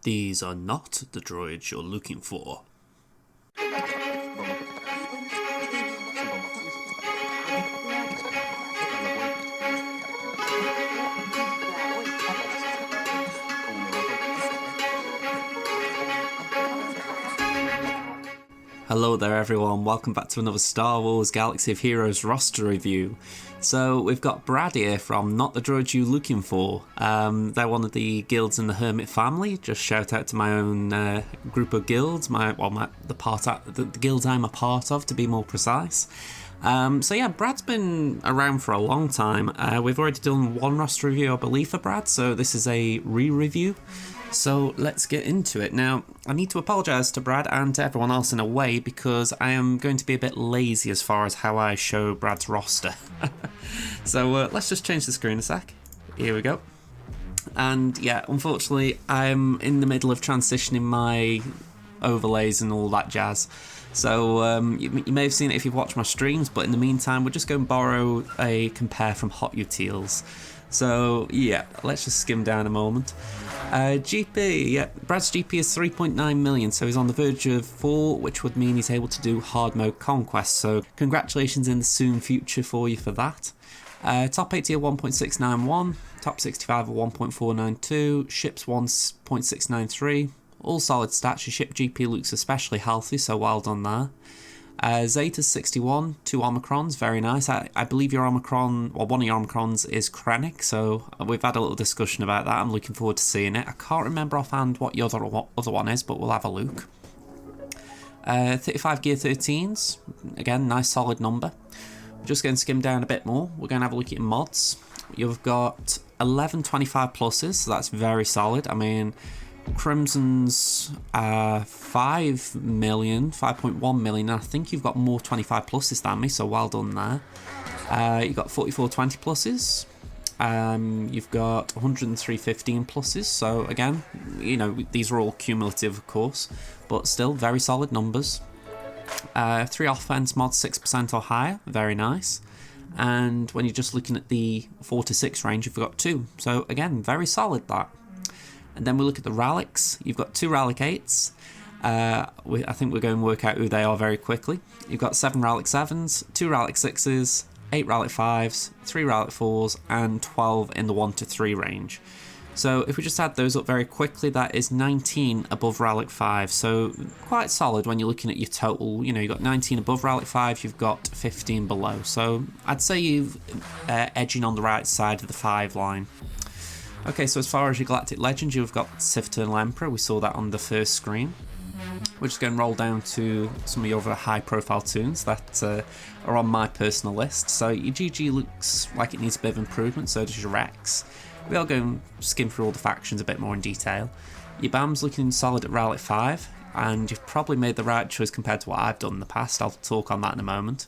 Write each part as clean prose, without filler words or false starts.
These are not the droids you're looking for. Hello there everyone, welcome back to another Star Wars Galaxy of Heroes roster review. So we've got Brad here from Not the Droid You're Looking For. They're one of the guilds in the Hermit family. Just shout out to my own group of guilds, the guilds I'm a part of to be more precise. So yeah, Brad's been around for a long time. We've already done one roster review I believe for Brad, so this is a re-review. So let's get into it. Now, I need to apologise to Brad and to everyone else in a way because I am going to be a bit lazy as far as how I show Brad's roster. So let's just change the screen a sec. Here we go. And yeah, unfortunately, I'm in the middle of transitioning my overlays and all that jazz. So you may have seen it if you've watched my streams, but in the meantime, we're just going to borrow a compare from Hot Utils. So yeah, let's just skim down a moment. GP, yeah, Brad's GP is 3.9 million, so he's on the verge of 4, which would mean he's able to do hard mode conquest, so congratulations in the soon future for you for that. Top 80 are 1.691, top 65 are 1.492, ships 1.693, all solid stats. Your ship GP looks especially healthy, so well done there. Zeta's 61, 2 Omicrons, very nice. I believe your Omicron, or one of your Omicrons is Krennic, so we've had a little discussion about that. I'm looking forward to seeing it. I can't remember offhand what the other one is, but we'll have a look. 35 Gear 13s, again, nice solid number. We're just going to skim down a bit more. We're going to have a look at your mods. You've got 11 25 pluses, so that's very solid. I mean, Crimson's 5 million, 5.1 million. I think you've got more 25 pluses than me, so well done there. You've got 44 20 pluses. You've got 103 15 pluses. So again, you know, these are all cumulative, of course, but still very solid numbers. 3 offense mods 6% or higher, very nice. And when you're just looking at the 4 to 6 range, you've got 2. So again, very solid that. And then we look at the relics. You've got 2 relic 8s. I think we're going to work out who they are very quickly. You've got 7 relic 7s, 2 relic 6s, 8 relic 5s, 3 relic 4s, and 12 in the 1 to 3 range. So if we just add those up very quickly, that is 19 above relic 5. So quite solid when you're looking at your total. You know, you've got 19 above relic 5, you've got 15 below. So I'd say you're edging on the right side of the 5 line. Okay, so as far as your Galactic Legends, you've got Sith Eternal Emperor. We saw that on the first screen. We're just going to roll down to some of your other high-profile tunes that are on my personal list. So your GG looks like it needs a bit of improvement, so does your Rex. We'll go and skim through all the factions a bit more in detail. Your BAM's looking solid at Relic 5, and you've probably made the right choice compared to what I've done in the past. I'll talk on that in a moment.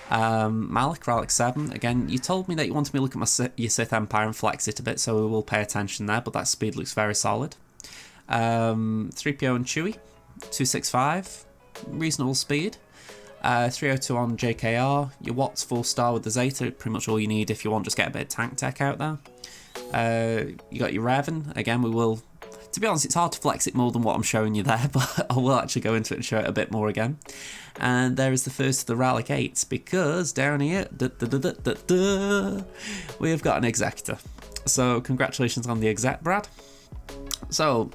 Malik, Relic 7, again, you told me that you wanted me to look at your Sith Empire and flex it a bit, so we will pay attention there, but that speed looks very solid. 3PO and Chewie, 265, reasonable speed. 302 on JKR, your Watts 4-star with the Zeta, pretty much all you need if you want, just get a bit of tank tech out there. You got your Revan, again, we will, to be honest, it's hard to flex it more than what I'm showing you there, but I will actually go into it and show it a bit more again. And there is the first of the Relic 8s, because down here, we have got an Executor. So congratulations on the Exec, Brad. So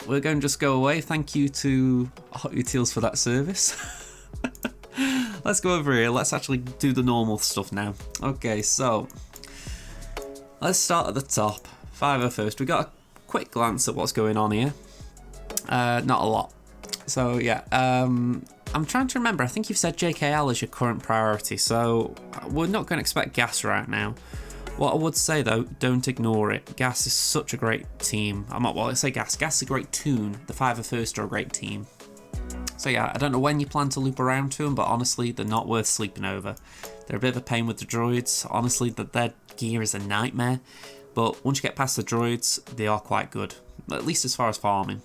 we're going to just go away. Thank you to Hot Utils for that service. Let's go over here. Let's actually do the normal stuff now. Okay, so let's start at the top. 5 first. We got a quick glance at what's going on here. Not a lot. So yeah, I'm trying to remember. I think you've said JKL is your current priority, so we're not going to expect Gas right now. What I would say though, don't ignore it. Gas is such a great team. I say Gas. Gas is a great tune. The 5 first are a great team. So yeah, I don't know when you plan to loop around to them, but honestly, they're not worth sleeping over. They're a bit of a pain with the droids. Honestly, their gear is a nightmare. But once you get past the droids, they are quite good. At least as far as farming.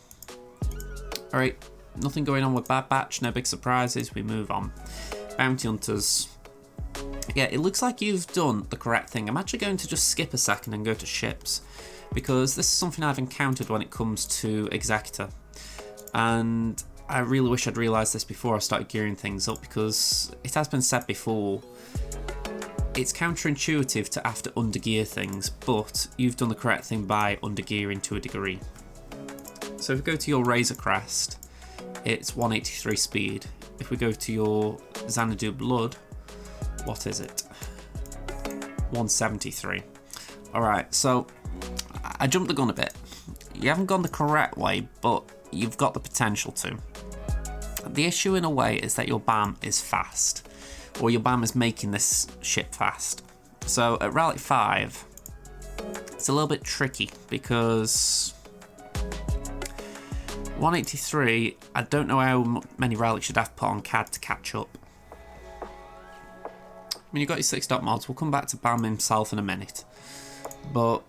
Alright, nothing going on with Bad Batch, no big surprises, we move on. Bounty Hunters. Yeah, it looks like you've done the correct thing. I'm actually going to just skip a second and go to ships. because this is something I've encountered when it comes to Executor, and I really wish I'd realised this before I started gearing things up, because it has been said before, it's counterintuitive to have to undergear things, but you've done the correct thing by undergearing to a degree. So if we go to your Razor Crest, it's 183 speed. If we go to your Xanadu Blood, what is it? 173. Alright, so I jumped the gun a bit. You haven't gone the correct way, but you've got the potential to. The issue in a way is that your BAM is fast, or your BAM is making this ship fast. So at Relic 5, it's a little bit tricky because 183, I don't know how many relics you'd have to put on CAD to catch up. I mean, you've got your 6-dot mods, we'll come back to BAM himself in a minute. But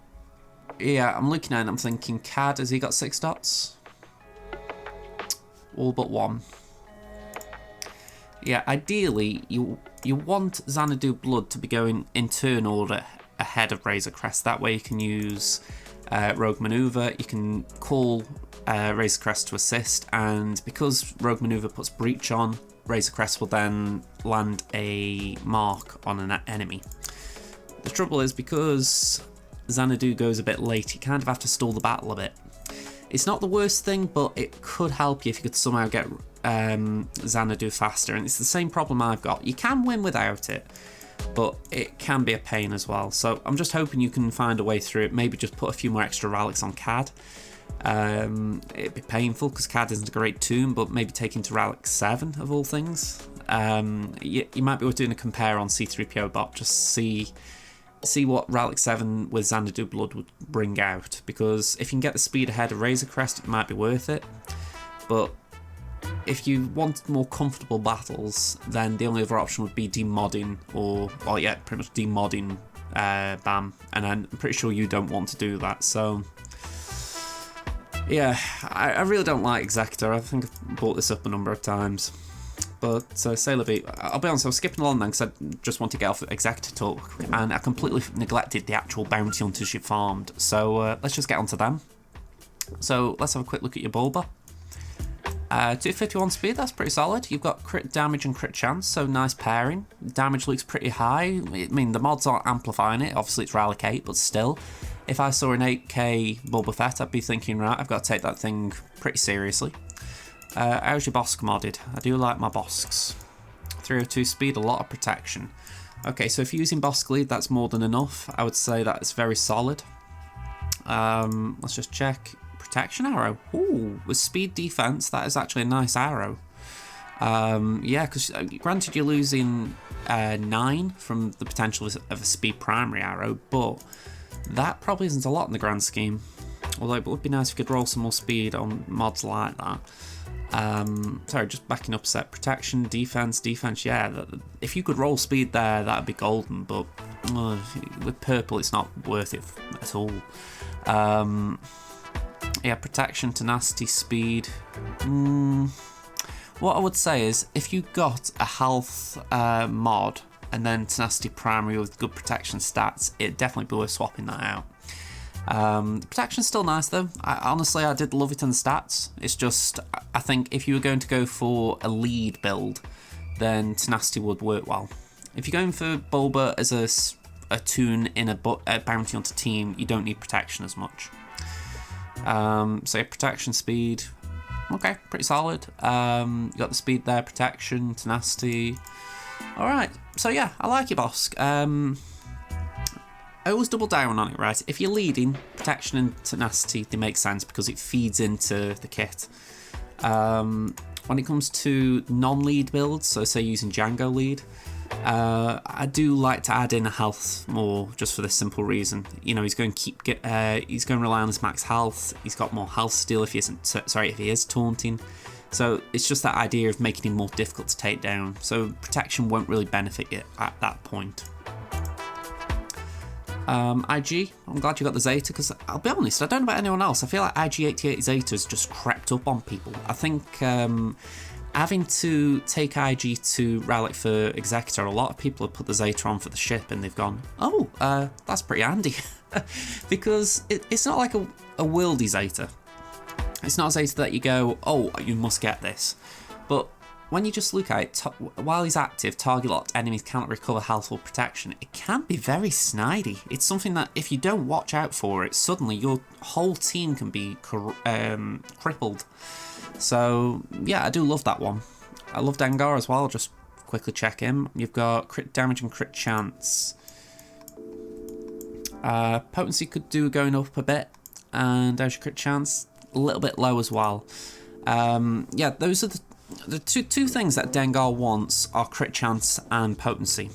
yeah, I'm looking at it and I'm thinking, CAD, has he got 6 dots? All but one. Yeah, ideally, you want Xanadu Blood to be going in turn order ahead of Razor Crest. That way you can use Rogue Maneuver, you can call Razor Crest to assist, and because Rogue Maneuver puts Breach on, Razor Crest will then land a mark on an enemy. The trouble is, because Xanadu goes a bit late, you kind of have to stall the battle a bit. It's not the worst thing, but it could help you if you could somehow get Xanadu faster, and it's the same problem I've got. You can win without it, but it can be a pain as well. So I'm just hoping you can find a way through it, maybe just put a few more extra relics on CAD. It'd be painful because CAD isn't a great tune, but maybe taking to Relic 7 of all things. You might be worth doing a compare on C3PO bot, just see what Relic 7 with Xanadu Blood would bring out, because if you can get the speed ahead of Razor Crest, it might be worth it. But if you want more comfortable battles, then the only other option would be demodding, or, well, yeah, pretty much demodding BAM, and I'm pretty sure you don't want to do that. So yeah, I really don't like Executor. I think I've brought this up a number of times. But Sailor B, I'll be honest, I was skipping along then because I just want to get off Executor talk, and I completely neglected the actual bounty hunters you farmed. So let's just get onto them. So let's have a quick look at your Bulba. 251 speed, that's pretty solid. You've got crit damage and crit chance, so nice pairing. Damage looks pretty high. I mean, the mods aren't amplifying it. Obviously, it's Relic 8, but still. If I saw an 8k Boba Fett, I'd be thinking, right, I've got to take that thing pretty seriously. How's your Bosk modded? I do like my Bosks. 302 speed, a lot of protection. Okay, so if you're using Bosk lead, that's more than enough. I would say that it's very solid. Let's just check. Protection arrow. Ooh, with speed defense, that is actually a nice arrow. Yeah, because granted you're losing 9 from the potential of a speed primary arrow, but that probably isn't a lot in the grand scheme. Although it would be nice if you could roll some more speed on mods like that. Sorry, just backing up a set. Protection, defense, yeah. If you could roll speed there, that'd be golden, but with purple, it's not worth it at all. Yeah, protection, tenacity, speed. What I would say is, if you got a health mod and then tenacity primary with good protection stats, it'd definitely be worth swapping that out. The protection's still nice though. Honestly, I did love it in the stats. It's just, I think if you were going to go for a lead build, then tenacity would work well. If you're going for Bulba as a tune in a bounty hunter team, you don't need protection as much. So yeah, protection, speed, okay, pretty solid. You got the speed there, protection, tenacity. Alright, so yeah, I like your Bosk. I always double down on it, right? If you're leading, protection and tenacity, they make sense because it feeds into the kit. When it comes to non-lead builds, so say using Django lead, I do like to add in a health more, just for this simple reason. You know, he's going to rely on his max health. He's got more health steal if he is taunting. So it's just that idea of making him more difficult to take down. So protection won't really benefit you at that point. IG, I'm glad you got the Zeta, because I'll be honest, I don't know about anyone else. I feel like IG-88 Zeta has just crept up on people. I think Having to take IG to Relic for Executor, a lot of people have put the Zeta on for the ship and they've gone, oh, that's pretty handy. Because it's not like a worldy Zeta. It's not a Zeta that you go, oh, you must get this. But when you just look at it, while he's active, target locked enemies cannot recover health or protection. It can be very snidey. It's something that if you don't watch out for it, suddenly your whole team can be crippled. So yeah, I do love that one. I love Dengar as well. Just quickly check him. You've got crit damage and crit chance. Potency could do going up a bit, and there's your crit chance, a little bit low as well. Yeah, those are the two things that Dengar wants are crit chance and potency.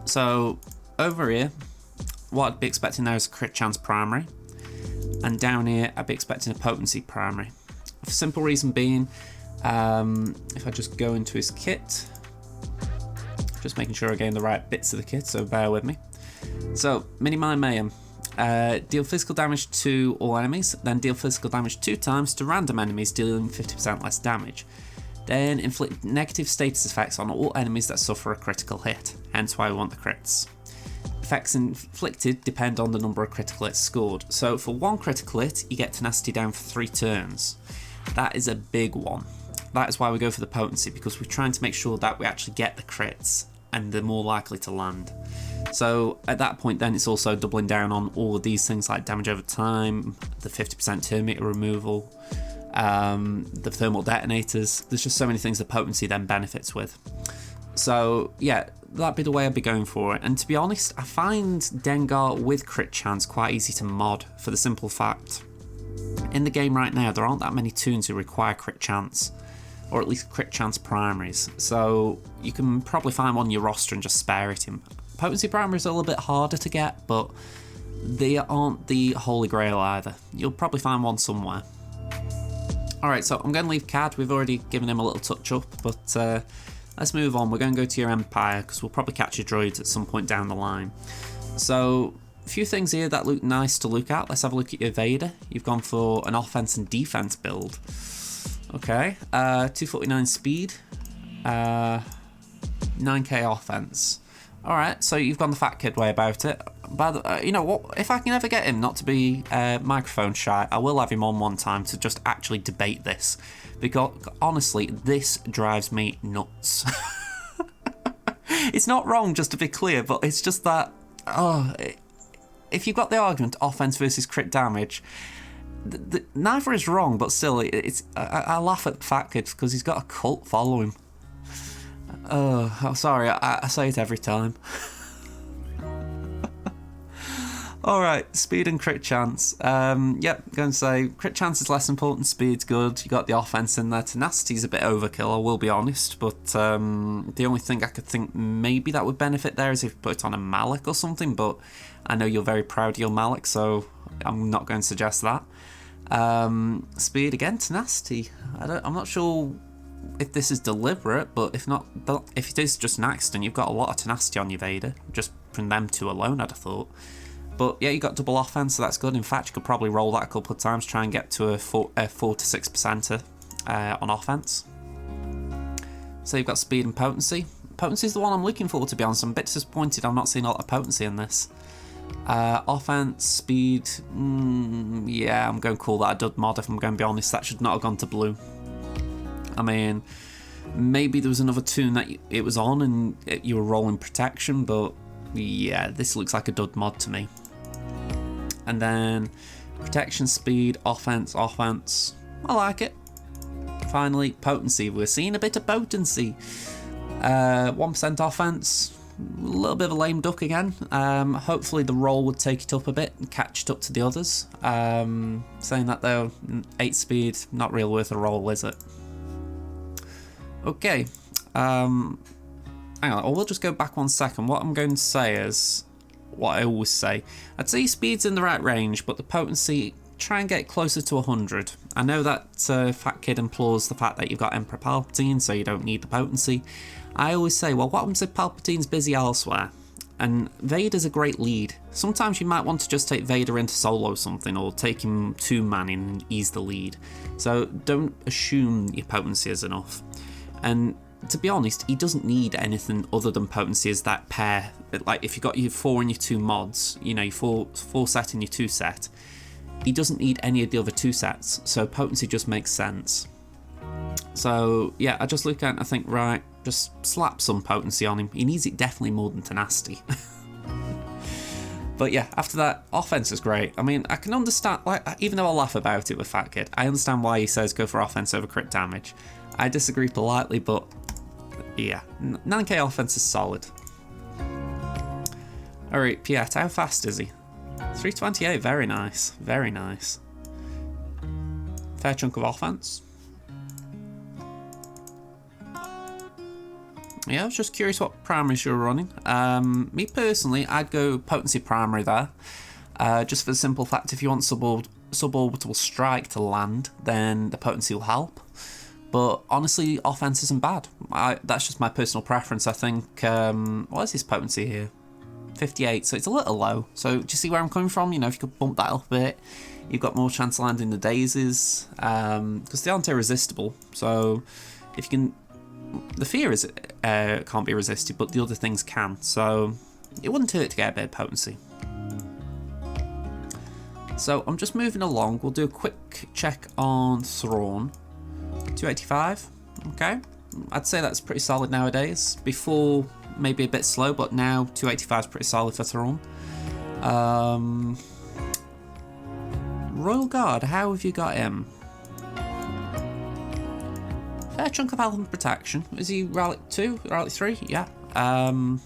So over here, what I'd be expecting there is a crit chance primary, and down here I'd be expecting a potency primary. For simple reason being, if I just go into his kit, just making sure I gain the right bits of the kit, so bear with me. So, Mini Mine Mayhem. Deal physical damage to all enemies, then deal physical damage 2 times to random enemies, dealing 50% less damage. Then inflict negative status effects on all enemies that suffer a critical hit, hence why we want the crits. Effects inflicted depend on the number of critical hits scored. So for 1 critical hit, you get tenacity down for 3 turns. That is a big one. That is why we go for the potency, because we're trying to make sure that we actually get the crits and they're more likely to land. So at that point then it's also doubling down on all of these things like damage over time, the 50% turn meter removal, the thermal detonators. There's just so many things the potency then benefits with. So yeah, that'd be the way I'd be going for it. And to be honest, I find Dengar with crit chance quite easy to mod, for the simple fact, in the game right now there aren't that many toons who require crit chance, or at least crit chance primaries. So you can probably find one on your roster and just spare it in. Potency primaries are a little bit harder to get, but they aren't the holy grail either. You'll probably find one somewhere. Alright, so I'm going to leave Cad. We've already given him a little touch up, but let's move on. We're going to go to your Empire, because we'll probably catch your droids at some point down the line. So, a few things here that look nice to look at. Let's have a look at your Vader. You've gone for an offense and defense build. Okay, 249 speed, 9k offense. Alright, so you've gone the fat kid way about it. But you know what, if I can ever get him not to be microphone shy, I will have him on one time to just actually debate this. Because honestly, this drives me nuts. It's not wrong, just to be clear, but it's just that, if you've got the argument offense versus crit damage, neither is wrong, but still, I laugh at Fat Kid because he's got a cult following. Oh, sorry, I say it every time. Alright, speed and crit chance. Yep, going to say crit chance is less important, speed's good. You got the offense in there. Tenacity's a bit overkill, I will be honest, but the only thing I could think maybe that would benefit there is if you put it on a Malik or something, but I know you're very proud of your Malik, so I'm not going to suggest that. Speed again, tenacity. I'm not sure if this is deliberate, but if not, if it is just an accident, you've got a lot of tenacity on your Vader, just from them two alone, I'd have thought. But yeah, you got double offense, so that's good. In fact, you could probably roll that a couple of times, try and get to a 4 to 6% on offense. So you've got speed and potency. Potency is the one I'm looking for, to be honest. I'm a bit disappointed I'm not seeing a lot of potency in this. Offense, speed, yeah, I'm going to call that a dud mod if I'm going to be honest. That should not have gone to blue. I mean, maybe there was another toon that it was on and you were rolling protection, but yeah, this looks like a dud mod to me. And then protection, speed, offense. I like it. Finally, potency. We're seeing a bit of potency. 1% offense. A little bit of a lame duck again. Hopefully the roll would take it up a bit and catch it up to the others. Saying that though, 8 speed, not real worth a roll, is it? Okay. Hang on, we'll just go back 1 second. What I'm going to say is what I always say. I'd say speed's in the right range, but the potency, try and get closer to 100. I know that Fat Kid implores the fact that you've got Emperor Palpatine, so you don't need the potency. I always say, well, what happens if Palpatine's busy elsewhere? And Vader's a great lead. Sometimes you might want to just take Vader into solo something, or take him 2-man and ease the lead. So don't assume your potency is enough. And to be honest, he doesn't need anything other than potency as that pair. Like if you've got your 4 and your 2 mods, you know, your 4 set and your 2 set, he doesn't need any of the other 2 sets, so potency just makes sense. So yeah, I just look at it and I think, right, just slap some potency on him. He needs it definitely more than tenacity. But yeah, after that, offense is great. I mean, I can understand, like, even though I laugh about it with Fat Kid, I understand why he says go for offense over crit damage. I disagree politely, but yeah, 9k offense is solid. Alright, Piet, how fast is he? 328, very nice, very nice. Fair chunk of offense. Yeah, I was just curious what primaries you were running. Me personally, I'd go potency primary there. Just for the simple fact, if you want suborbital strike to land, then the potency will help. But honestly, offense isn't bad. That's just my personal preference. I think, what is his potency here? 58, so it's a little low. So do you see where I'm coming from? You know, if you could bump that up a bit, you've got more chance of landing the daisies. Because they aren't irresistible. So if you can... The fear is can't be resisted, but the other things can. So it wouldn't hurt to get a bit of potency. So I'm just moving along. We'll do a quick check on Thrawn. 285. Okay. I'd say that's pretty solid nowadays. Before, maybe a bit slow, but now 285 is pretty solid for Thrawn. Royal Guard, how have you got him? Fair chunk of health and protection. Is he Relic 2? Relic 3? Yeah. I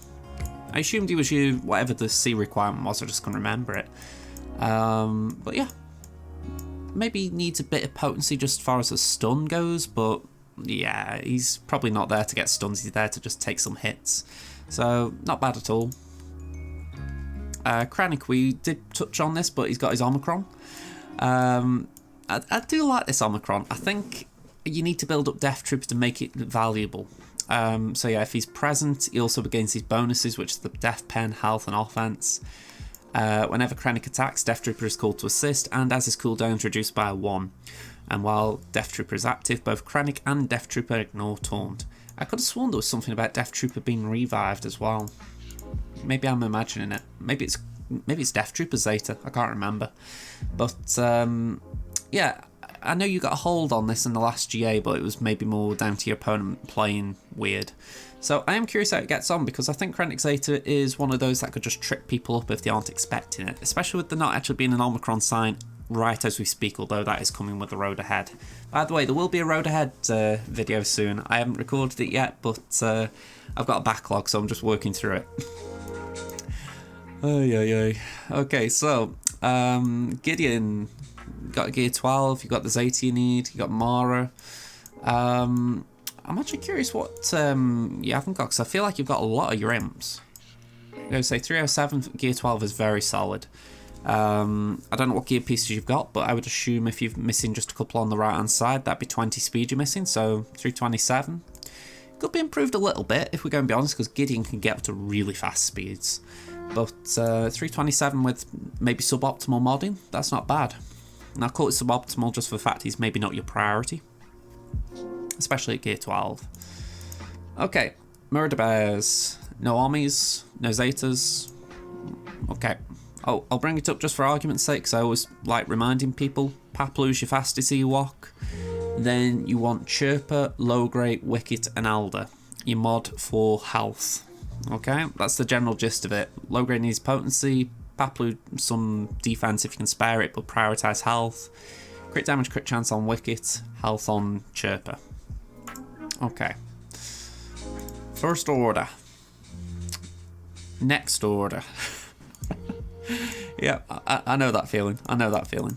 assumed he was your whatever the C requirement was, I just couldn't remember it. But yeah. Maybe needs a bit of potency just as far as the stun goes, but yeah, he's probably not there to get stuns, he's there to just take some hits. So, not bad at all. Krennic, we did touch on this, but he's got his Omicron. I do like this Omicron. I think you need to build up Death Trooper to make it valuable. So yeah, if he's present, he also gains his bonuses, which is the Death Pen, Health and Offense. Whenever Krennic attacks, Death Trooper is called to assist, and as his cooldown is reduced by 1. And while Death Trooper is active, both Krennic and Death Trooper ignore taunt. I could have sworn there was something about Death Trooper being revived as well. Maybe I'm imagining it. Maybe it's Death Trooper Zeta. I can't remember. But yeah, I know you got a hold on this in the last GA, but it was maybe more down to your opponent playing weird. So I am curious how it gets on, because I think Krennic Zeta is one of those that could just trip people up if they aren't expecting it, especially with there not actually being an Omicron sign right as we speak, although that is coming with the road ahead. By the way, there will be a road ahead video soon. I haven't recorded it yet, but I've got a backlog, so I'm just working through it. Okay, so Gideon, you got Gear 12, you got the Zeta you need, you got Mara. I'm actually curious what you haven't got, because I feel like you've got a lot of your imps. I'm going to say 307 Gear 12 is very solid. I don't know what gear pieces you've got, but I would assume if you're missing just a couple on the right hand side, that'd be 20 speed you're missing, so 327. Could be improved a little bit, if we're going to be honest, because Gideon can get up to really fast speeds. But 327 with maybe suboptimal modding, that's not bad. And I call it suboptimal just for the fact he's maybe not your priority, especially at Gear 12. Okay, Murder Bears. No armies, no Zetas. Okay. Oh, I'll bring it up just for argument's sake, because I always like reminding people. Paplu's your fastest Ewok. Then you want Chirper, Logray, Wicket and Alder. Your mod for health. Okay, that's the general gist of it. Logray needs potency, Paplu some defense if you can spare it, but prioritise health. Crit damage, crit chance on Wicket, health on Chirper. Okay. First order. Next order. Yeah, I know that feeling. I know that feeling.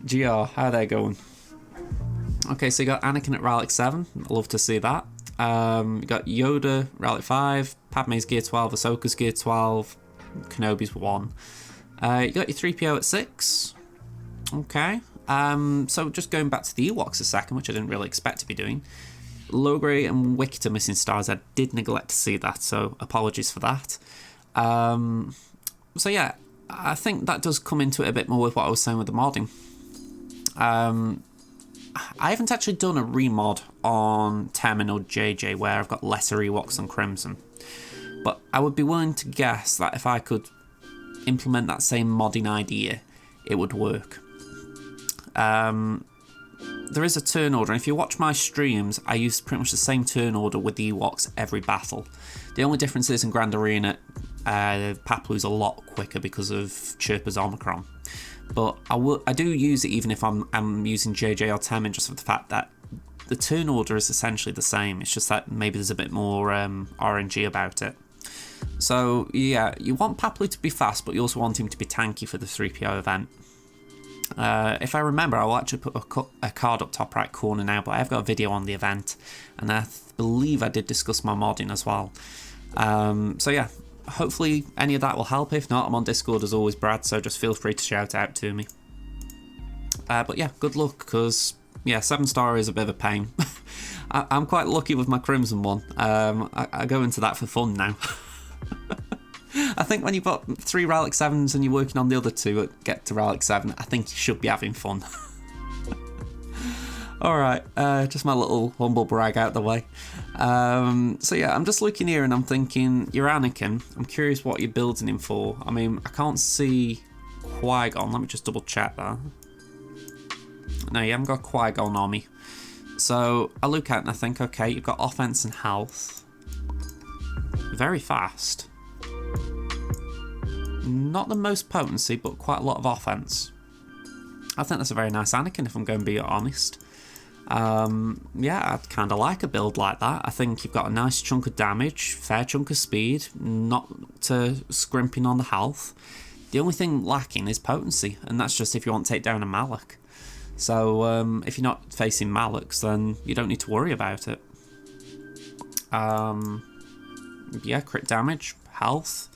GR, how are they going? Okay, so you got Anakin at Relic 7. I love to see that. You got Yoda, Relic 5. Padme's Gear 12. Ahsoka's Gear 12. Kenobi's 1. You got your 3PO at 6. Okay. So just going back to the Ewoks a second, which I didn't really expect to be doing. Logray and Wicket are missing stars. I did neglect to see that, so apologies for that. So yeah, I think that does come into it a bit more with what I was saying with the modding. I haven't actually done a remod on Termin or JJ where I've got lesser Ewoks than Crimson, but I would be willing to guess that if I could implement that same modding idea, it would work. There is a turn order, and if you watch my streams, I use pretty much the same turn order with the Ewoks every battle. The only difference is in Grand Arena, Paplu's a lot quicker because of Chirpa's Omicron. But I do use it even if I'm using JJ or Temin, just for the fact that the turn order is essentially the same. It's just that maybe there's a bit more RNG about it. So yeah, you want Paplu to be fast, but you also want him to be tanky for the 3PO event. If I remember, I'll actually put a card up top right corner now, but I've got a video on the event, and I believe I did discuss my modding as well. So yeah, hopefully any of that will help. If not, I'm on Discord as always, Brad, so just feel free to shout out to me. But yeah, good luck, because yeah, 7-star is a bit of a pain. I'm quite lucky with my Crimson one. I go into that for fun now. I think when you've got 3 Relic 7s and you're working on the other 2 get to Relic 7, I think you should be having fun. Alright, just my little humble brag out the way. So yeah, I'm just looking here and I'm thinking, you're Anakin. I'm curious what you're building him for. I mean, I can't see Qui-Gon. Let me just double check that. No, you haven't got Qui-Gon on me. So I look at it and I think, okay, you've got offense and health. Very fast. Not the most potency, but quite a lot of offense. I think that's a very nice Anakin, if I'm going to be honest. Yeah, I'd kind of like a build like that. I think you've got a nice chunk of damage, fair chunk of speed, not scrimping on the health. The only thing lacking is potency, and that's just if you want to take down a Malak. So if you're not facing Malaks, then you don't need to worry about it. Yeah, crit damage, health,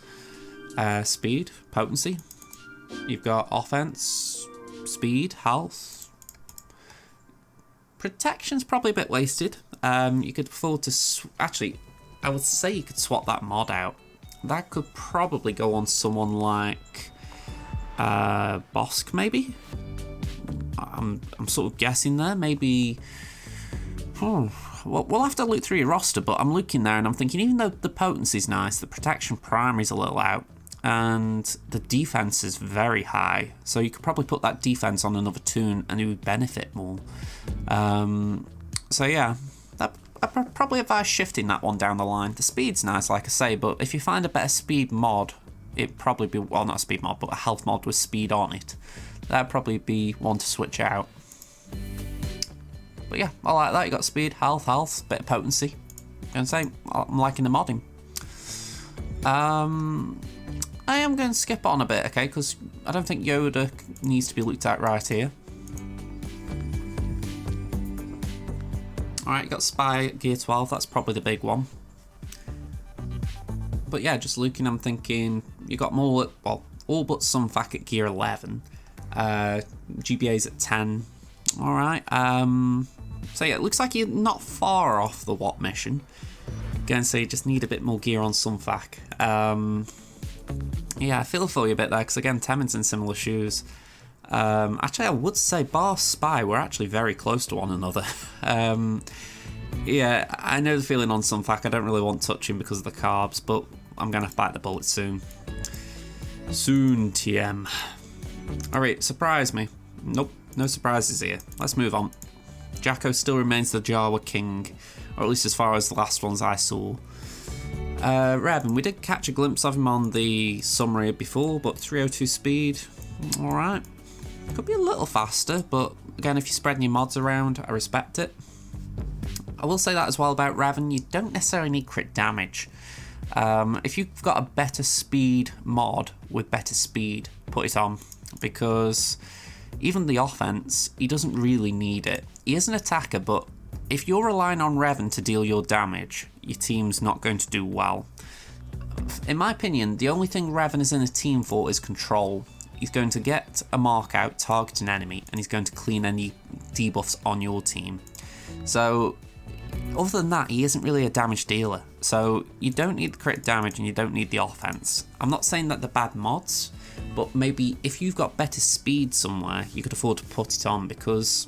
speed, potency. You've got offense, speed, health. Protection's probably a bit wasted. You could afford to... Actually, I would say you could swap that mod out. That could probably go on someone like Bosk, maybe? I'm sort of guessing there. Maybe... Well, we'll have to look through your roster, but I'm looking there and I'm thinking, even though the potency's nice, the protection primary's a little out, and the defense is very high, so you could probably put that defense on another toon and it would benefit more. So yeah, I'd probably advise shifting that one down the line. The speed's nice, like I say, but if you find a better speed mod, it'd probably be, well, not a speed mod, but a health mod with speed on it. That'd probably be one to switch out. But yeah, I like that. You got speed, health, bit of potency. I'm saying I'm liking the modding. I am going to skip on a bit, okay, because I don't think Yoda needs to be looked at right here. Alright, you got Spy at Gear 12, that's probably the big one. But yeah, just looking, I'm thinking, you got more, well, all but some Vac at Gear 11. GBA's at 10. Alright, so yeah, it looks like you're not far off the Watt mission. Again, so you just need a bit more gear on Sunfac. Yeah, I feel for you a bit there, because again, Temin's in similar shoes. Actually, I would say bar Spy, we're actually very close to one another. Yeah, I know the feeling on Sunfac. I don't really want touching because of the carbs, but I'm going to bite the bullet soon. Soon, TM. Alright, surprise me. Nope, no surprises here. Let's move on. Jacko still remains the Jawa king, or at least as far as the last ones I saw. Revan, we did catch a glimpse of him on the summary before, but 302 speed, alright. Could be a little faster, but again, if you're spreading your mods around, I respect it. I will say that as well about Revan, you don't necessarily need crit damage. If you've got a better speed mod with better speed, put it on, because even the offense, he doesn't really need it. He is an attacker, but if you're relying on Revan to deal your damage, your team's not going to do well. In my opinion, the only thing Revan is in a team for is control. He's going to get a mark out, target an enemy, and he's going to clean any debuffs on your team. So, other than that, he isn't really a damage dealer. So you don't need the crit damage and you don't need the offense. I'm not saying that they're bad mods, but maybe if you've got better speed somewhere, you could afford to put it on, because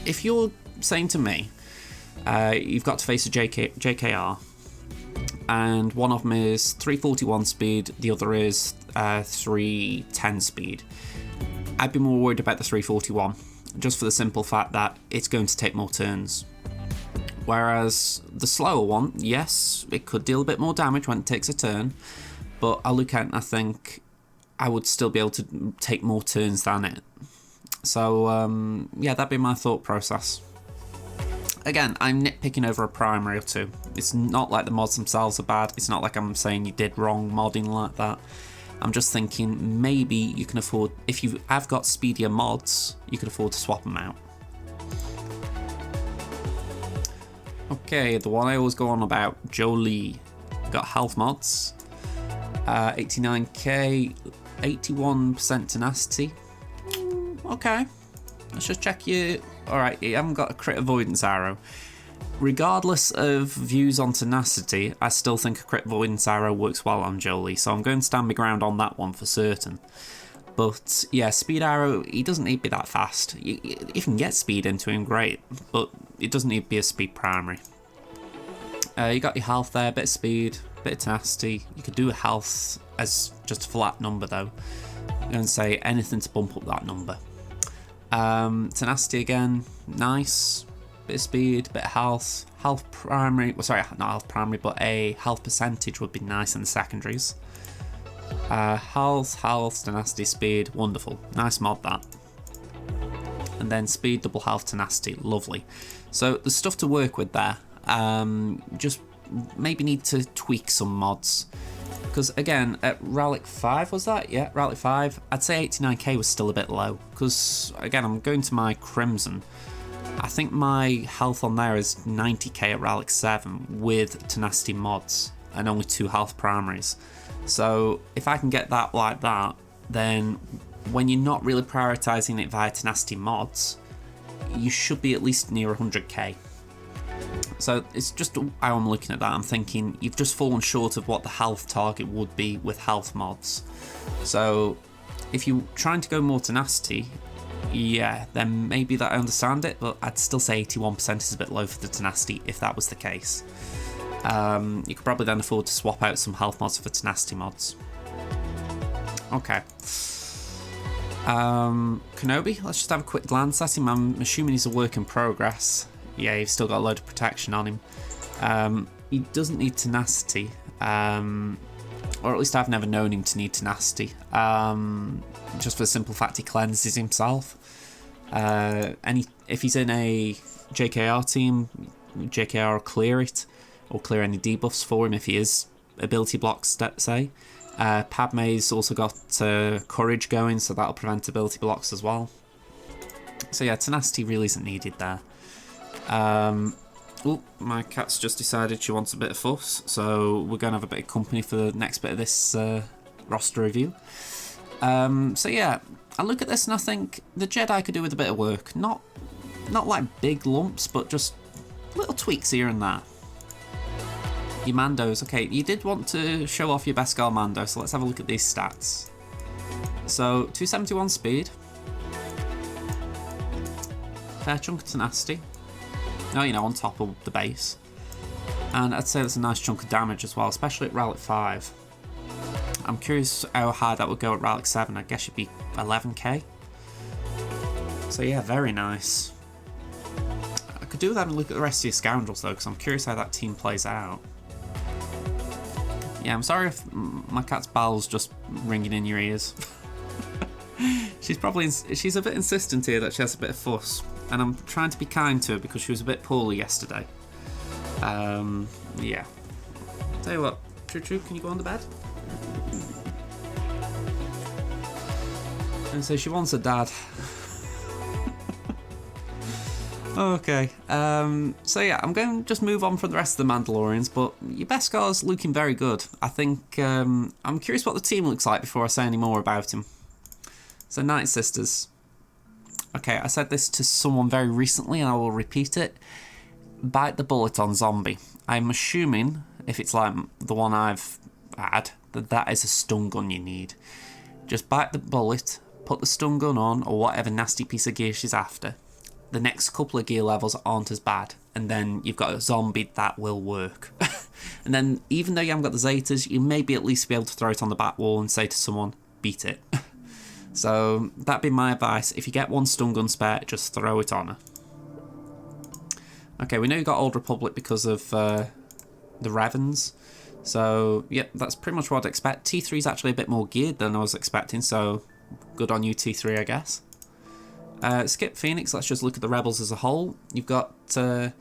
if you're saying to me, you've got to face a JKR, and one of them is 341 speed, the other is 310 speed, I'd be more worried about the 341, just for the simple fact that it's going to take more turns. Whereas the slower one, yes, it could deal a bit more damage when it takes a turn, but I look at it and I think I would still be able to take more turns than it. So, yeah, that'd be my thought process. Again, I'm nitpicking over a primary or two. It's not like the mods themselves are bad. It's not like I'm saying you did wrong modding like that. I'm just thinking maybe you can afford, if you have got speedier mods, you could afford to swap them out. Okay, the one I always go on about, Jolie. Got health mods. 89k, 81% tenacity. Okay, let's just check you. Alright, you haven't got a crit avoidance arrow. Regardless of views on tenacity, I still think a crit avoidance arrow works well on Jolie, so I'm going to stand my ground on that one for certain. But yeah, speed arrow, he doesn't need to be that fast. You can get speed into him, great, but it doesn't need to be a speed primary. You got your health there, bit of speed, bit of tenacity. You could do a health as just a flat number though. I'm going to say anything to bump up that number. Tenacity again, nice. Bit of speed, bit of health. Health primary, well, sorry, not health primary, but a health percentage would be nice in the secondaries. Health, tenacity, speed, wonderful. Nice mod that. And then speed, double health, tenacity, lovely. So there's stuff to work with there. Just maybe need to tweak some mods. Because again, at Relic 5 was that? Yeah, Relic 5. I'd say 89k was still a bit low. Because again, I'm going to my Crimson. I think my health on there is 90k at Relic 7 with tenacity mods and only 2 health primaries. So if I can get that like that, then when you're not really prioritizing it via tenacity mods, you should be at least near 100k. So it's just how I'm looking at that. I'm thinking you've just fallen short of what the health target would be with health mods. So if you're trying to go more tenacity, yeah, then maybe that I understand it, but I'd still say 81% is a bit low for the tenacity if that was the case. You could probably then afford to swap out some health mods for tenacity mods. Okay. Kenobi, let's just have a quick glance at him. I'm assuming he's a work in progress. Yeah, he's still got a load of protection on him. He doesn't need tenacity, or at least I've never known him to need tenacity. Just for the simple fact he cleanses himself. If he's in a JKR team, JKR will clear it, or clear any debuffs for him if he is ability blocks, say. Padme's also got courage going, so that'll prevent ability blocks as well. So yeah, tenacity really isn't needed there. Oh, my cat's just decided she wants a bit of fuss, so we're going to have a bit of company for the next bit of this roster review. So yeah, I look at this and I think the Jedi could do with a bit of work. Not like big lumps, but just little tweaks here and there. Your Mandos, okay, you did want to show off your Beskar Mando, so let's have a look at these stats. So, 271 speed. Fair chunk of tenacity. Oh, you know, on top of the base. And I'd say that's a nice chunk of damage as well, especially at Relic 5. I'm curious how high that would go at Relic 7. I guess it'd be 11k. So yeah, very nice. I could do that and look at the rest of your scoundrels though, because I'm curious how that team plays out. Yeah, I'm sorry if my cat's bowel's just ringing in your ears. She's a bit insistent here that she has a bit of fuss, and I'm trying to be kind to her because she was a bit poorly yesterday. Yeah. Tell you what, Choo, can you go on the bed? And so she wants her dad. Okay, so yeah, I'm going to just move on from the rest of the Mandalorians, but your Beskar's looking very good. I think, I'm curious what the team looks like before I say any more about him. So, Night Sisters. Okay, I said this to someone very recently, and I will repeat it. Bite the bullet on Zombie. I'm assuming if it's like the one I've had, that is a stun gun you need. Just bite the bullet, put the stun gun on, or whatever nasty piece of gear she's after. The next couple of gear levels aren't as bad, and then you've got a zombie that will work. And then, even though you haven't got the Zetas, you maybe at least be able to throw it on the back wall and say to someone, beat it. So, that'd be my advice. If you get one stun gun spare, just throw it on her. Okay, we know you got Old Republic because of the Revens. So, yep, that's pretty much what I'd expect. T3 is actually a bit more geared than I was expecting, so good on you, T3, I guess. Skip Phoenix, let's just look at the Rebels as a whole. You've got Gear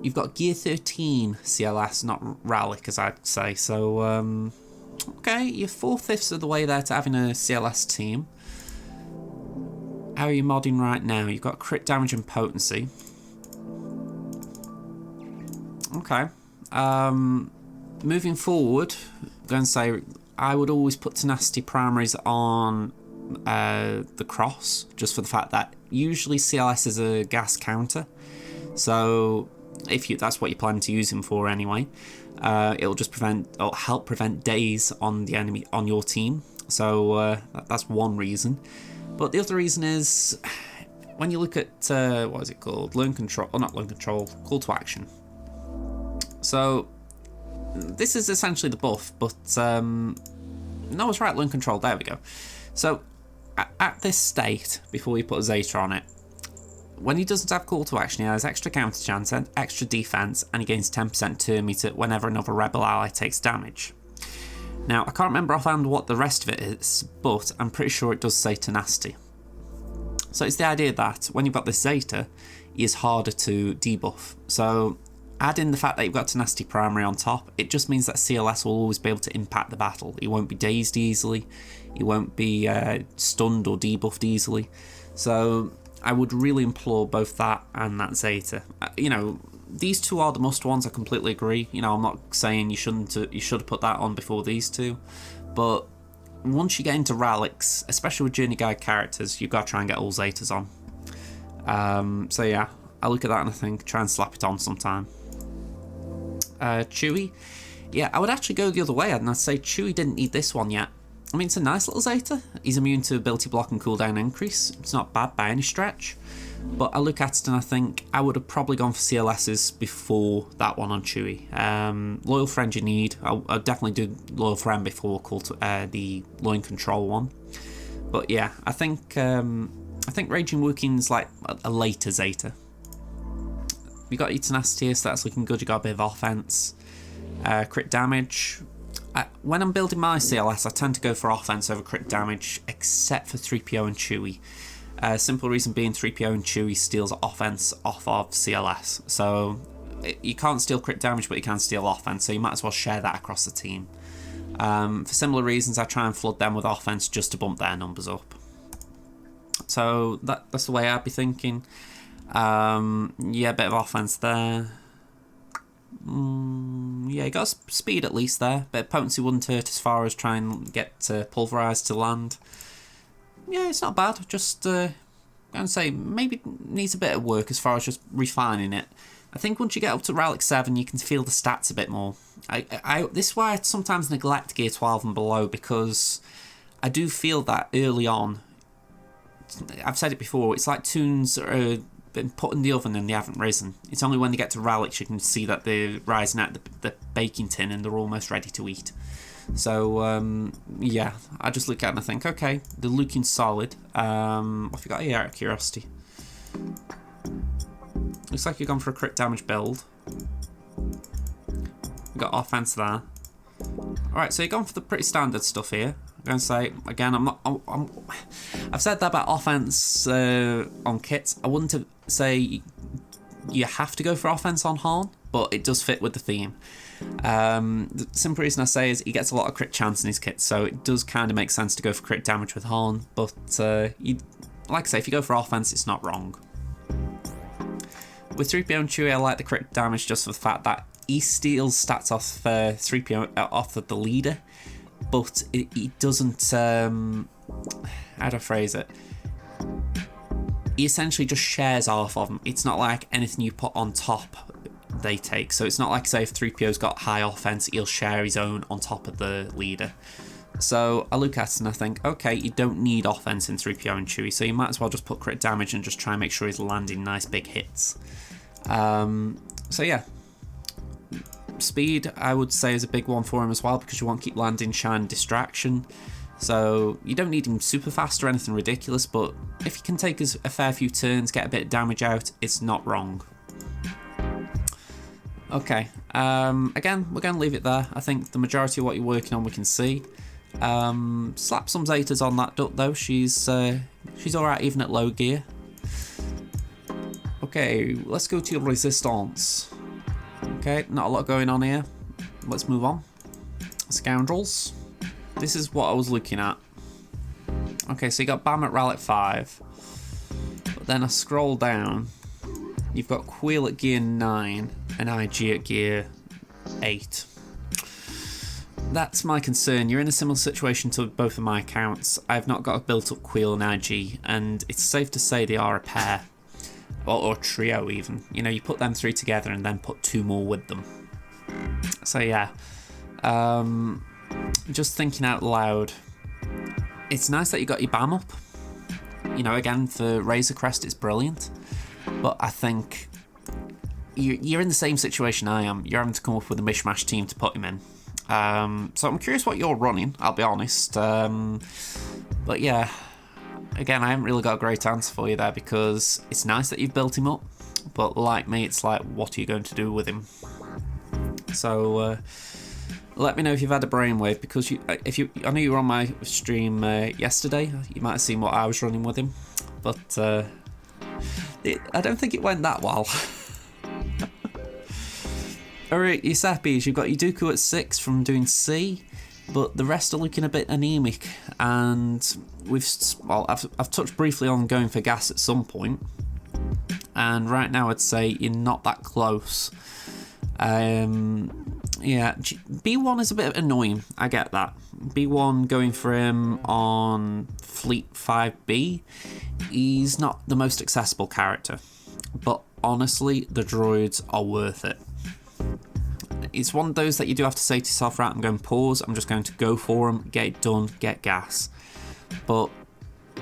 13 CLS, not Rallic, as I'd say. So, okay, you're 4/5 of the way there to having a CLS team. How are you modding right now? You've got crit damage and potency. Okay. Moving forward, I'm going to say I would always put tenacity primaries on the cross, just for the fact that usually CLS is a gas counter. So if that's what you're planning to use him for anyway, it'll just help prevent days on the enemy on your team. So that's one reason. But the other reason is when you look at what is it called? Learn control, or not learn control, call to action. So this is essentially the buff, but no, I was right, learn control, there we go. So at this state, before you put a Zeta on it, when he doesn't have call to action, he has extra counter chance and extra defense, and he gains 10% turn meter whenever another rebel ally takes damage. Now, I can't remember offhand what the rest of it is, but I'm pretty sure it does say tenacity. So it's the idea that when you've got this Zeta, he is harder to debuff. So add in the fact that you've got tenacity primary on top, it just means that CLS will always be able to impact the battle. He won't be dazed easily, he won't be stunned or debuffed easily. So I would really implore both that and that Zeta. You know, these two are the must ones, I completely agree. You know, I'm not saying you should have put that on before these two, but once you get into Rallics, especially with Journey Guide characters, you've got to try and get all Zetas on. So yeah, I look at that and I think, try and slap it on sometime. Chewie, yeah, I would actually go the other way and I'd say Chewie didn't need this one yet. I mean, it's a nice little Zeta. He's immune to ability block and cooldown increase. It's not bad by any stretch. But I look at it and I think I would have probably gone for CLSs before that one on Chewie. Loyal Friend you need. I'll definitely do Loyal Friend before the Learn Control one. But yeah, I think Raging Wookie's like a later Zeta. You got your tenacity here, so that's looking good. You got a bit of offense, crit damage. When I'm building my CLS, I tend to go for offense over crit damage, except for 3PO and Chewie. Simple reason being 3PO and Chewie steals offense off of CLS. So you can't steal crit damage, but you can steal offense, so you might as well share that across the team. For similar reasons, I try and flood them with offense just to bump their numbers up. So that's the way I'd be thinking. Yeah, a bit of offense there. Yeah, you got speed at least there. Bit of potency wouldn't hurt as far as trying and get pulverized to land. Yeah, it's not bad. Just I'm going to say maybe needs a bit of work as far as just refining it. I think once you get up to Relic 7, you can feel the stats a bit more. This is why I sometimes neglect Gear 12 and below, because I do feel that early on, I've said it before, it's like tunes are been put in the oven and they haven't risen. It's only when they get to Relics you can see that they're rising out the baking tin and they're almost ready to eat. So yeah, I just look at it and I think, okay, they're looking solid. What have you got here out of curiosity? Looks like you've gone for a crit damage build. You've got offense there. Alright, so you've gone for the pretty standard stuff here. I'm going to say, again, I've said that about offense on kits. I wouldn't say you have to go for offense on Han, but it does fit with the theme. The simple reason I say is he gets a lot of crit chance in his kits, so it does kind of make sense to go for crit damage with Han, but like I say, if you go for offense, it's not wrong. With 3PO and Chewie, I like the crit damage just for the fact that he steals stats off 3PO off of the leader, but he doesn't, how do I phrase it? He essentially just shares off of them. It's not like anything you put on top they take. So it's not like, say, if 3PO's got high offense, he'll share his own on top of the leader. So I look at it and I think, okay, you don't need offense in 3PO and Chewie, so you might as well just put crit damage and just try and make sure he's landing nice big hits. So yeah, speed I would say is a big one for him as well, because you want to keep landing shine distraction. So you don't need him super fast or anything ridiculous, but if you can take a fair few turns, get a bit of damage out, it's not wrong. Okay, again, we're going to leave it there. I think the majority of what you're working on we can see. Slap some Zetas on that duck though, she's alright even at low gear. Okay, let's go to your resistance. Okay, not a lot going on here. Let's move on. Scoundrels. This is what I was looking at. Okay, so you got Bam at Rally at 5. But then I scroll down. You've got Queel at gear 9 and IG at gear 8. That's my concern. You're in a similar situation to both of my accounts. I've not got a built-up Queel and IG, and it's safe to say they are a pair. Or trio even. You know, you put them 3 together and then put 2 more with them. So yeah. Just thinking out loud. It's nice that you got your BAM up. You know, again, for Razor Crest it's brilliant. But I think you're in the same situation I am. You're having to come up with a mishmash team to put him in. So I'm curious what you're running, I'll be honest. But yeah, again, I haven't really got a great answer for you there, because it's nice that you've built him up, but like me, it's like, what are you going to do with him? So let me know if you've had a brainwave, because I know you were on my stream yesterday. You might have seen what I was running with him, but I don't think it went that well. Alright, your Sappies, you've got your Dooku at 6 from doing C, but the rest are looking a bit anemic, and I've touched briefly on going for gas at some point, and right now I'd say you're not that close. Yeah, B1 is a bit annoying, I get that. B1 going for him on Fleet 5B, he's not the most accessible character, but honestly, the droids are worth it. It's one of those that you do have to say to yourself, right, I'm going to pause, I'm just going to go for them, get it done, get gas. But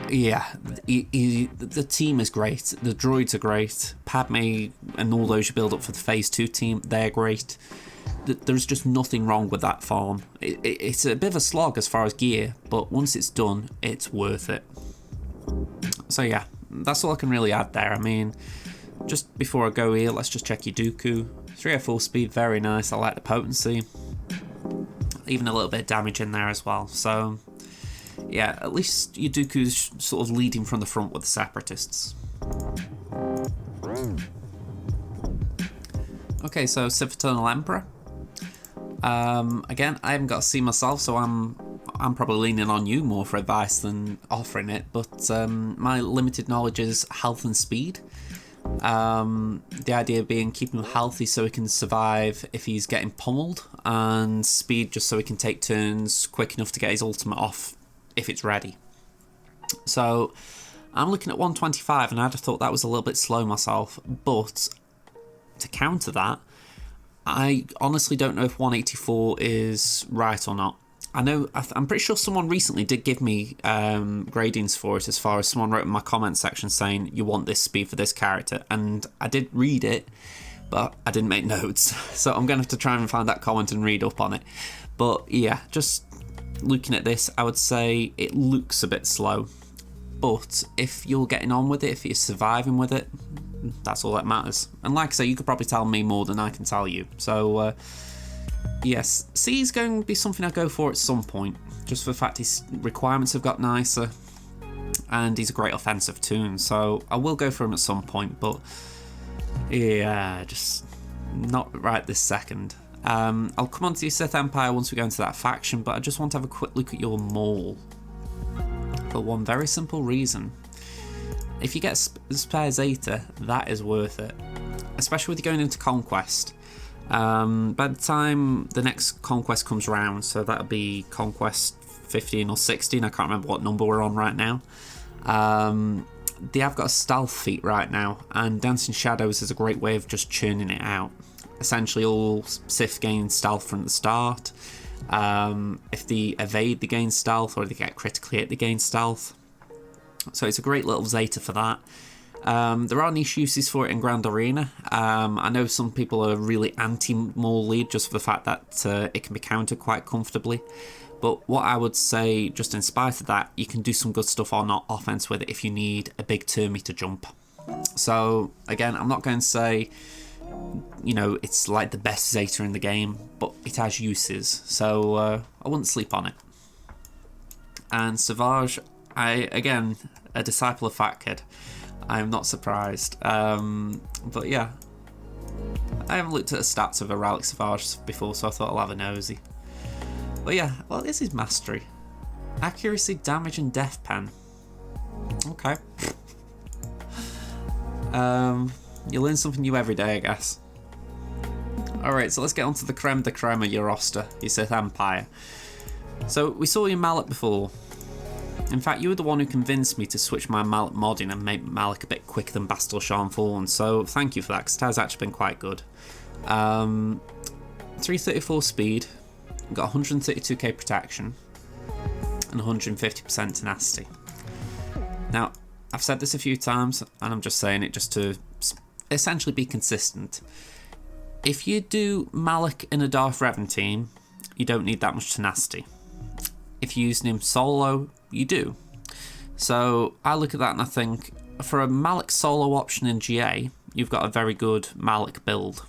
yeah, the team is great, the droids are great, Padme and all those you build up for the Phase 2 team, they're great. There's just nothing wrong with that farm. It's a bit of a slog as far as gear, but once it's done, it's worth it. So yeah, that's all I can really add there. I mean, just before I go here, let's just check your Dooku. 304 speed, very nice. I like the potency. Even a little bit of damage in there as well. So, yeah, at least your Dooku's sort of leading from the front with the Separatists. Okay, so Sith Eternal Emperor. Again, I haven't got to see myself, so I'm probably leaning on you more for advice than offering it. But my limited knowledge is health and speed. The idea being keep him healthy so he can survive if he's getting pummeled, and speed just so he can take turns quick enough to get his ultimate off if it's ready. So I'm looking at 125, and I'd have thought that was a little bit slow myself, but to counter that, I honestly don't know if 184 is right or not. I'm pretty sure someone recently did give me gradings for it, as far as someone wrote in my comment section saying you want this speed for this character, and I did read it, but I didn't make notes, so I'm going to have to try and find that comment and read up on it. But yeah, just looking at this, I would say it looks a bit slow, but if you're getting on with it, if you're surviving with it, that's all that matters. And like I say, you could probably tell me more than I can tell you. So yes, C is going to be something I go for at some point, just for the fact his requirements have got nicer, and he's a great offensive toon, so I will go for him at some point, but yeah, just not right this second. I'll come on to your Sith Empire once we go into that faction, but I just want to have a quick look at your Maul, for one very simple reason. If you get spare Zeta, that is worth it, especially with you going into Conquest. By the time the next Conquest comes around, so that'll be Conquest 15 or 16, I can't remember what number we're on right now. They have got a stealth feat right now, and Dancing Shadows is a great way of just churning it out. essentially all Sith gain stealth from the start. If they evade, they gain stealth, or they get critically hit, they gain stealth. So it's a great little Zeta for that. There are niche uses for it in Grand Arena. I know some people are really anti-Maul lead just for the fact that it can be countered quite comfortably. But what I would say, just in spite of that, you can do some good stuff on offense with it if you need a big turn meter jump. So, again, I'm not going to say, you know, it's like the best Zeta in the game, but it has uses. So, I wouldn't sleep on it. And SWGOH, again, a disciple of Fat Kid. I am not surprised. But yeah, I haven't looked at the stats of a Relic SWGOH before, so I thought I'll have a nosy. But yeah, well, this is mastery. Accuracy, damage, and death pen. Okay. You learn something new every day, I guess. Alright, so let's get on to the creme de creme of your roster, your Sith Empire. So, we saw your Malak before. In fact, you were the one who convinced me to switch my Malak modding and make Malak a bit quicker than Bastille Shan Fallen, so thank you for that, because it has actually been quite good. 334 speed, got 132k protection, and 150% tenacity. Now, I've said this a few times, and I'm just saying it just to essentially be consistent. If you do Malak in a Darth Revan team, you don't need that much tenacity. If you're using him solo, you do. So I look at that and I think, for a Malak solo option in GA, you've got a very good Malak build.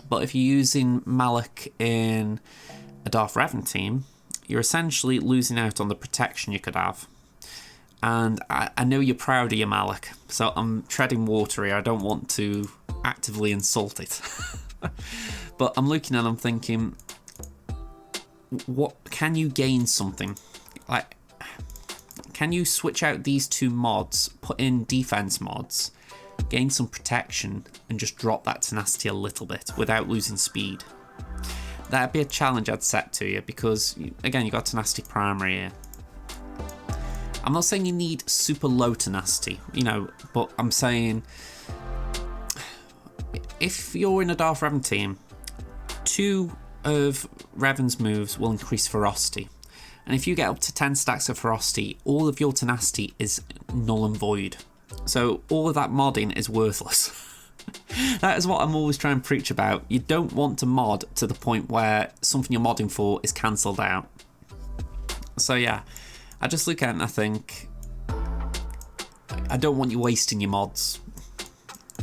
But if you're using Malak in a Darth Revan team, you're essentially losing out on the protection you could have. And I know you're proud of your Malak, so I'm treading water here. I don't want to actively insult it. But I'm looking and I'm thinking, what can you gain something? Like, can you switch out these two mods, put in defense mods, gain some protection, and just drop that tenacity a little bit without losing speed? That'd be a challenge I'd set to you, because, again, you got tenacity primary here. I'm not saying you need super low tenacity, you know, but I'm saying if you're in a Darth Revan team, 2 of Revan's moves will increase ferocity. And if you get up to 10 stacks of ferocity, all of your tenacity is null and void. So all of that modding is worthless. That is what I'm always trying to preach about. You don't want to mod to the point where something you're modding for is cancelled out. So yeah, I just look at it and I think, I don't want you wasting your mods.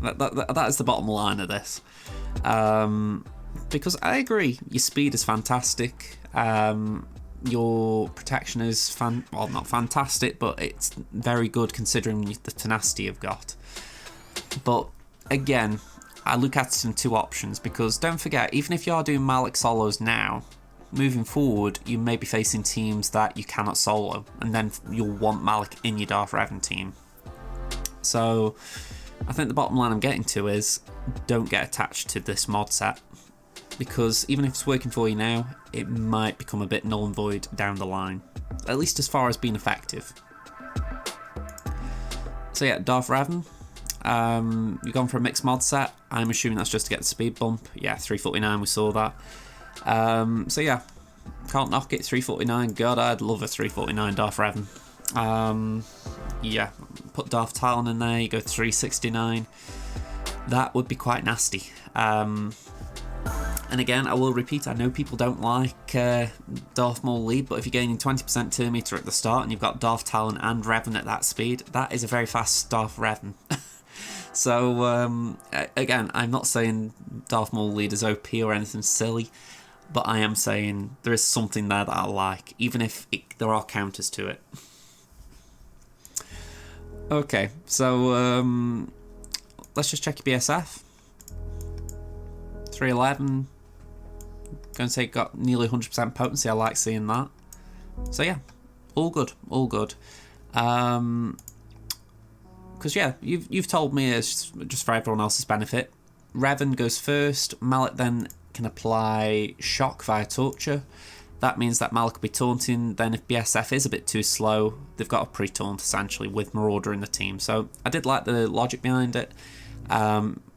That is the bottom line of this. Because I agree, your speed is fantastic. Your protection is well, not fantastic, but it's very good considering the tenacity you've got. But again, I look at it in 2 options, because don't forget, even if you are doing Malak solos now, moving forward, you may be facing teams that you cannot solo, and then you'll want Malak in your Darth Revan team. So I think the bottom line I'm getting to is, don't get attached to this mod set, because even if it's working for you now, it might become a bit null and void down the line, at least as far as being effective. So yeah, Darth Revan, you've gone for a mixed mod set. I'm assuming that's just to get the speed bump. Yeah, 349, we saw that. So yeah, can't knock it, 349. God, I'd love a 349 Darth Revan. Yeah, put Darth Talon in there, you go 369. That would be quite nasty. And again, I will repeat, I know people don't like Darth Maul lead, but if you're gaining 20% turn meter at the start and you've got Darth Talon and Revan at that speed, that is a very fast Darth Revan. So, again, I'm not saying Darth Maul lead is OP or anything silly, but I am saying there is something there that I like, even if there are counters to it. Okay, so let's just check your BSF. 311. Going to say got nearly 100% potency. I like seeing that. So yeah, all good, all good. Because yeah, you've told me it's just for everyone else's benefit. Revan goes first. Malak then can apply shock via torture. That means that Malak will be taunting. Then if BSF is a bit too slow, they've got a pre-taunt essentially with Marauder in the team. So I did like the logic behind it.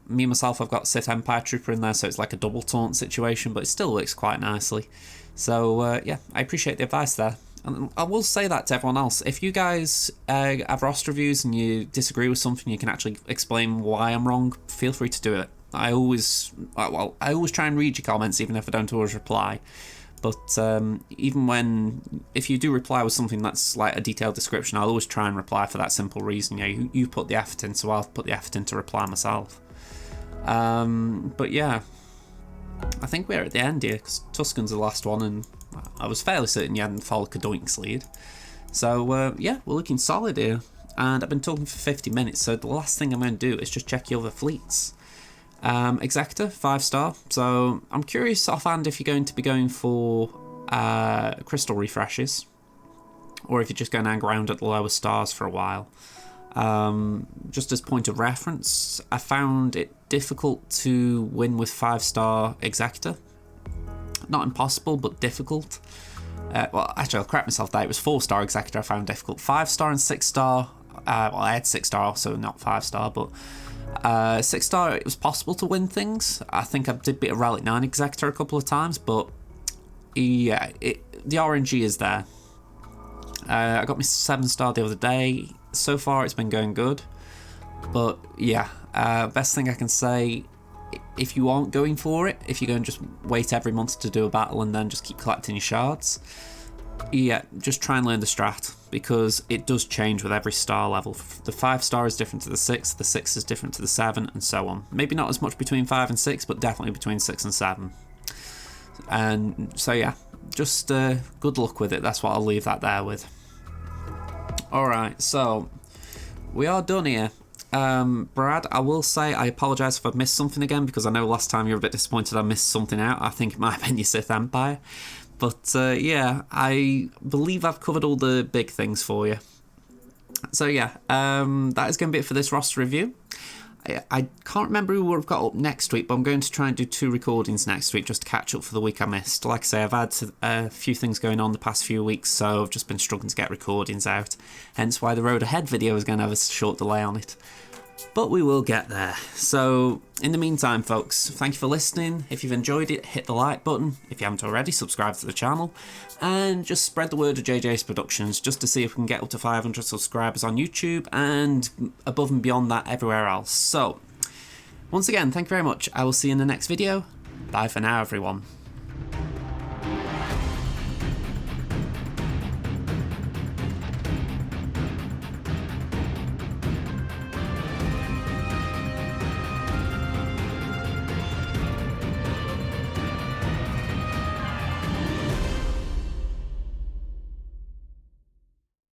Me, myself, I've got Sith Empire Trooper in there, so it's like a double taunt situation, but it still works quite nicely. So, yeah, I appreciate the advice there. And I will say that to everyone else. If you guys have roster reviews and you disagree with something, you can actually explain why I'm wrong, feel free to do it. I always try and read your comments, even if I don't always reply. But if you do reply with something that's like a detailed description, I'll always try and reply for that simple reason. You put the effort in, so I'll put the effort in to reply myself. But yeah, I think we're at the end here, because Tuscan's the last one, and I was fairly certain you hadn't followed Kadoink's lead. So yeah, we're looking solid here. And I've been talking for 50 minutes, so the last thing I'm going to do is just check your other fleets. Executor, 5-star. So I'm curious offhand if you're going to be going for crystal refreshes, or if you're just going to hang around at the lower stars for a while. Just as point of reference, I found it difficult to win with 5-star Executor. Not impossible, but difficult. Well, actually, I'll correct myself there. It was 4-star Executor I found difficult. 5-star and 6-star, well, I had 6-star, so not 5-star, but 6-star, it was possible to win things. I think I did beat a Relic 9 Executor a couple of times, but yeah, the RNG is there. I got my 7-star the other day. So far, it's been going good. But yeah, best thing I can say, if you aren't going for it, if you're going to just wait every month to do a battle and then just keep collecting your shards, yeah, just try and learn the strat, because it does change with every star level. The 5-star is different to the 6 is different to the 7, and so on. Maybe not as much between 5 and 6, but definitely between 6 and 7. And so yeah, just good luck with it. That's what I'll leave that there with. Alright, so we are done here. Brad, I will say I apologise if I've missed something again, because I know last time you were a bit disappointed I missed something out. I think it might have been your Sith Empire. But yeah, I believe I've covered all the big things for you. So yeah, that is going to be it for this roster review. I can't remember who we've got up next week, but I'm going to try and do 2 recordings next week just to catch up for the week I missed. Like I say, I've had a few things going on the past few weeks, so I've just been struggling to get recordings out. Hence why the Road Ahead video is going to have a short delay on it. But we will get there. So, in the meantime, folks, thank you for listening. If you've enjoyed it, hit the like button. If you haven't already, subscribe to the channel. And just spread the word of JJ's Productions, just to see if we can get up to 500 subscribers on YouTube, and above and beyond that everywhere else. So, once again, thank you very much. I will see you in the next video. Bye for now, everyone.